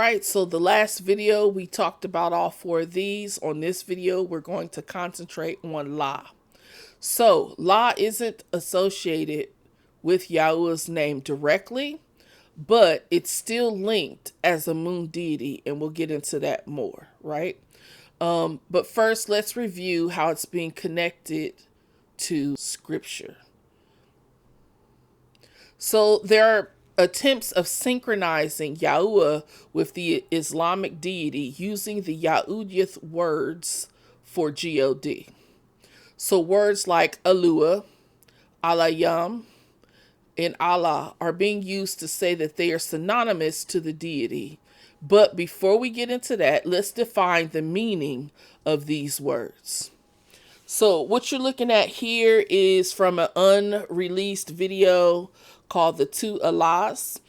right, so the last video we talked about all four of these. On this video, we're going to concentrate on La. So La isn't associated with Yahuah's name directly, but it's still linked as a moon deity, and we'll get into that more, right? But first, let's review how it's being connected to scripture. So there are attempts of synchronizing Yahuah with the Islamic deity using the Yahudyath words for God. So words like Alua, Alayam, and Allah are being used to say that they are synonymous to the deity. But before we get into that, let's define the meaning of these words. So what you're looking at here is from an unreleased video called The Two Allahs.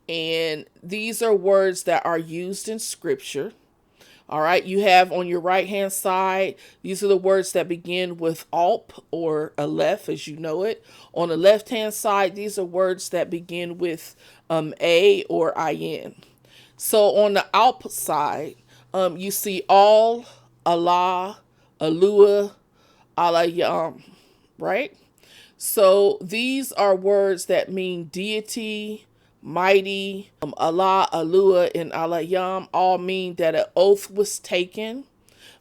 And these are words that are used in scripture. All right, you have on your right hand side, these are the words that begin with Alp or Aleph as you know it. On the left hand side, these are words that begin with A or In. So on the Alp side, you see All, Allah, Alua, Alayam, right? So these are words that mean deity, mighty. Allah, Alua, and Alayam all mean that an oath was taken.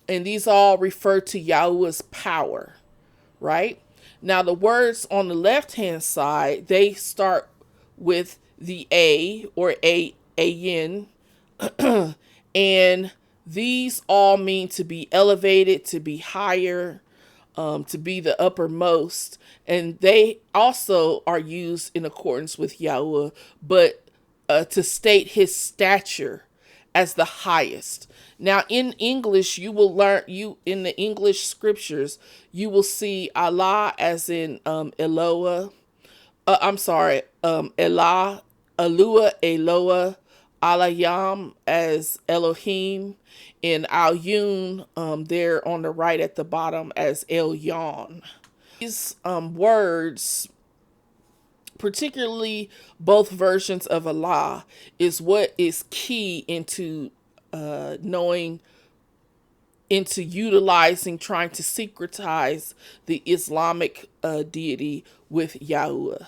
And these all refer to Yahuah's power, right? Now the words on the left-hand side, they start with the A or Ayin. And these all mean to be elevated, to be higher, to be the uppermost, and they also are used in accordance with Yahuah, but to state his stature as the highest. Now in English, you will learn, in the English scriptures, you will see Allah as in Eloah, Elah, Alua, Eloah, Alayam as Elohim, and Al-Yun there on the right at the bottom as El-Yon. These words, particularly both versions of Allah, is what is key into knowing, into utilizing, trying to secretize the Islamic deity with Yahuah.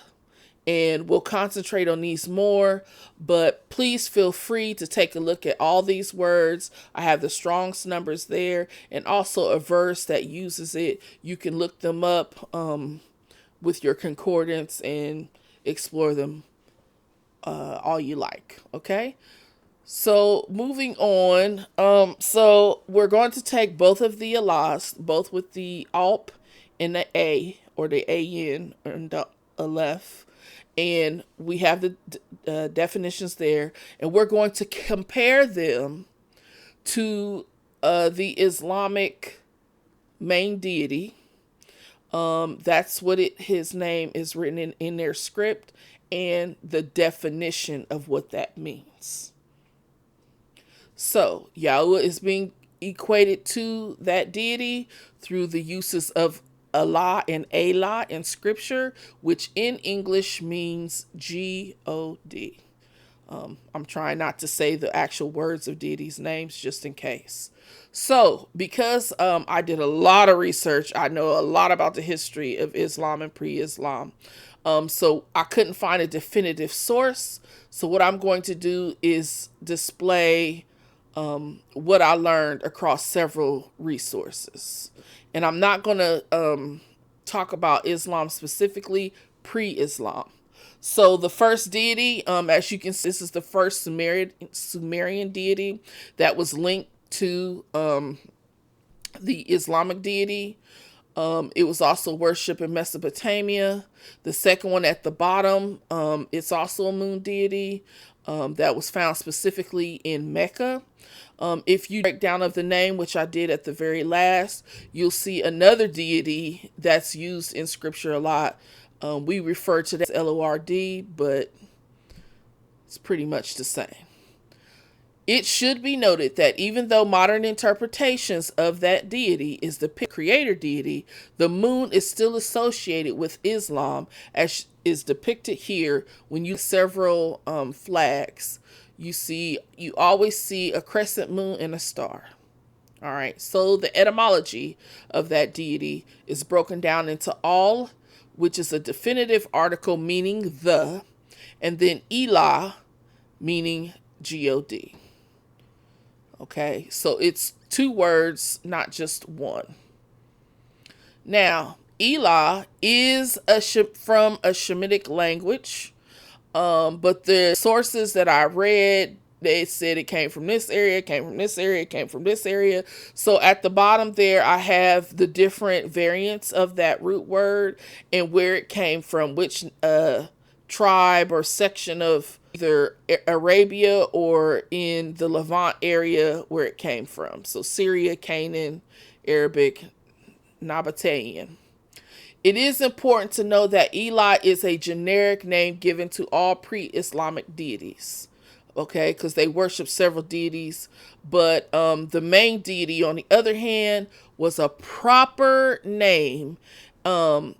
And we'll concentrate on these more, but please feel free to take a look at all these words. I have the Strong's numbers there and also a verse that uses it. You can look them up with your concordance and explore them all you like, okay? So moving on, so we're going to take both of the Allahs, both with the Alp and the A, or the Ayin and the Aleph. And we have the definitions there, and we're going to compare them to the Islamic main deity. That's what his name is written in their script, and the definition of what that means. So Yahuah is being equated to that deity through the uses of Allah and Allah in scripture, which in English means God. I'm trying not to say the actual words of deities' names just in case. So because I did a lot of research, I know a lot about the history of Islam and pre-Islam. So I couldn't find a definitive source. So what I'm going to do is display what I learned across several resources. And I'm not going to talk about Islam specifically, pre-Islam. So the first deity, as you can see, this is the first Sumerian deity that was linked to the Islamic deity. It was also worshipped in Mesopotamia. The second one at the bottom, it's also a moon deity that was found specifically in Mecca. If you break down of the name, which I did at the very last, you'll see another deity that's used in scripture a lot. We refer to that as Lord, but it's pretty much the same. It should be noted that even though modern interpretations of that deity is the creator deity, the moon is still associated with Islam, as is depicted here when you several flags. you always see a crescent moon and a star. All right. So the etymology of that deity is broken down into all, which is a definitive article meaning the, and then Elah, meaning God. Okay. So it's two words, not just one. Now, Elah is from a Shemitic language, but the sources that I read, they said it came from this area, came from this area, came from this area. So at the bottom there, I have the different variants of that root word and where it came from, which tribe or section of either Arabia or in the Levant area where it came from. So Syria, Canaan, Arabic, Nabatean. It is important to know that Elah is a generic name given to all pre-Islamic deities, okay, because they worship several deities, but the main deity, on the other hand, was a proper name, and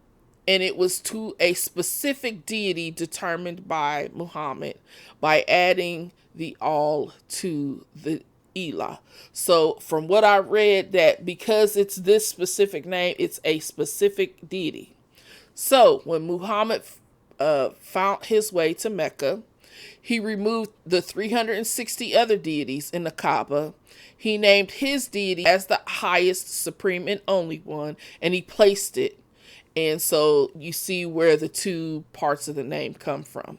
it was to a specific deity determined by Muhammad by adding the all to the Elah. So from what I read, that because it's this specific name, it's a specific deity. So when Muhammad found his way to Mecca, he removed the 360 other deities in the Kaaba. He named his deity as the highest, supreme, and only one, and he placed it. And so you see where the two parts of the name come from.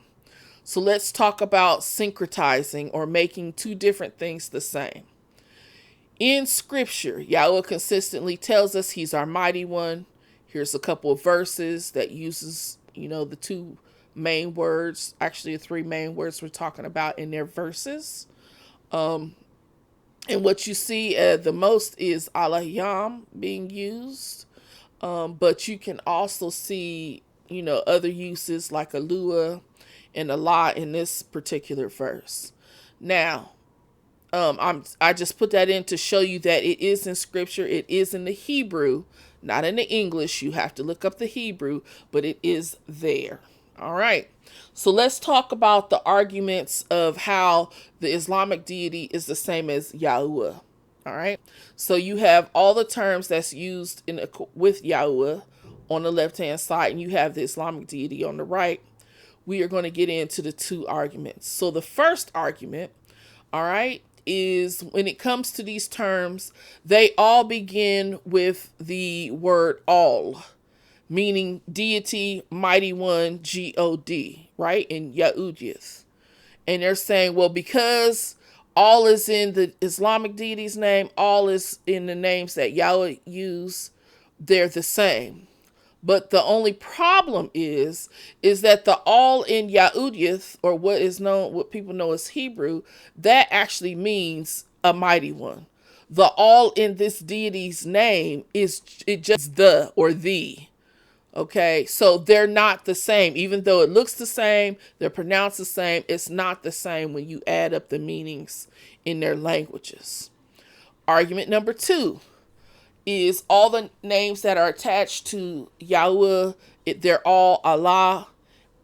So let's talk about syncretizing, or making two different things the same. In scripture, Yahuah consistently tells us he's our mighty one. Here's a couple of verses that uses, the two main words, actually the three main words we're talking about in their verses. And what you see the most is Allahim being used. But you can also see, other uses like Alua and Allah in this particular verse. Now, I just put that in to show you that it is in scripture. It is in the Hebrew, not in the English. You have to look up the Hebrew, but it is there. All right. So let's talk about the arguments of how the Islamic deity is the same as Yahuah. All right. So you have all the terms that's used with Yahuah on the left-hand side, and you have the Islamic deity on the right. We are going to get into the two arguments. So the first argument, all right, is when it comes to these terms, they all begin with the word all, meaning deity, mighty one, God, right, in Yahudyath. And they're saying, well, because all is in the Islamic deity's name, all is in the names that Yahuah use, they're the same. But the only problem is that the all in Yahudyath, or what people know as Hebrew, that actually means a mighty one. The all in this deity's name is just the or the. Okay, so they're not the same. Even though it looks the same, they're pronounced the same, it's not the same when you add up the meanings in their languages. Argument number 2 is all the names that are attached to Yahuah, they're all Allah.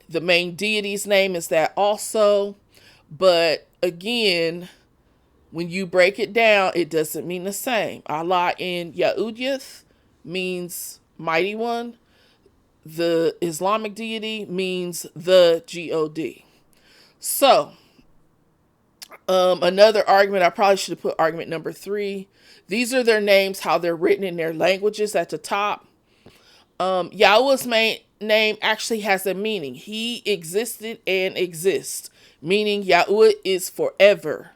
The main deity's name is that also. But again, when you break it down, it doesn't mean the same. Allah in Yahudyath means mighty one. The Islamic deity means the God. So, another argument, I probably should have put argument number 3. These are their names, how they're written in their languages at the top. Yahuah's main name actually has a meaning. He existed and exists, meaning Yahuah is forever.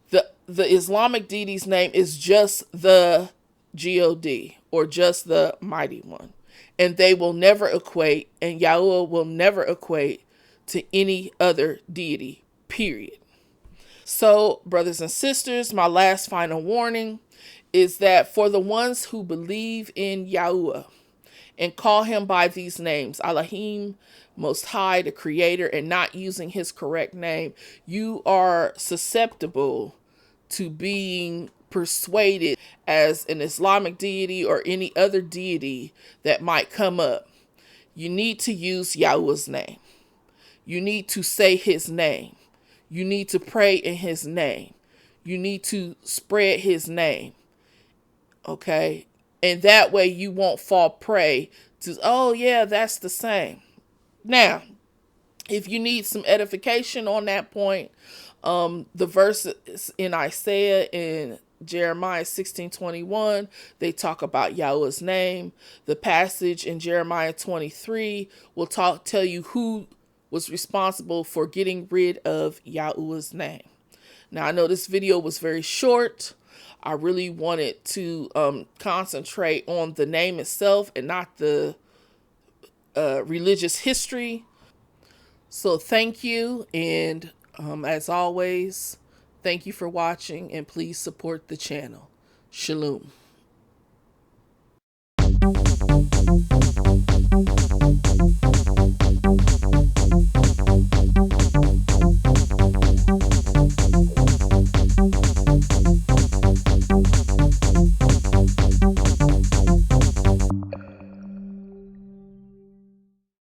The Islamic deity's name is just the God, or just the mighty one. And they will never equate, and Yahuah will never equate to any other deity, period. So, brothers and sisters, my last final warning is that for the ones who believe in Yahuah and call him by these names, Elohim, Most High, the Creator, and not using his correct name, you are susceptible to being persuaded as an Islamic deity or any other deity that might come up. You need to use Yahuah's name. You need to say his name. You need to pray in his name. You need to spread his name. Okay? And that way you won't fall prey to, oh yeah, that's the same. Now, if you need some edification on that point, the verses in Isaiah and Jeremiah 16:21, they talk about Yahuah's name. The passage in Jeremiah 23 will tell you who was responsible for getting rid of Yahuah's name. Now, I know this video was very short. I really wanted to concentrate on the name itself and not the religious history. So thank you, and as always, thank you for watching, and please support the channel. Shalom.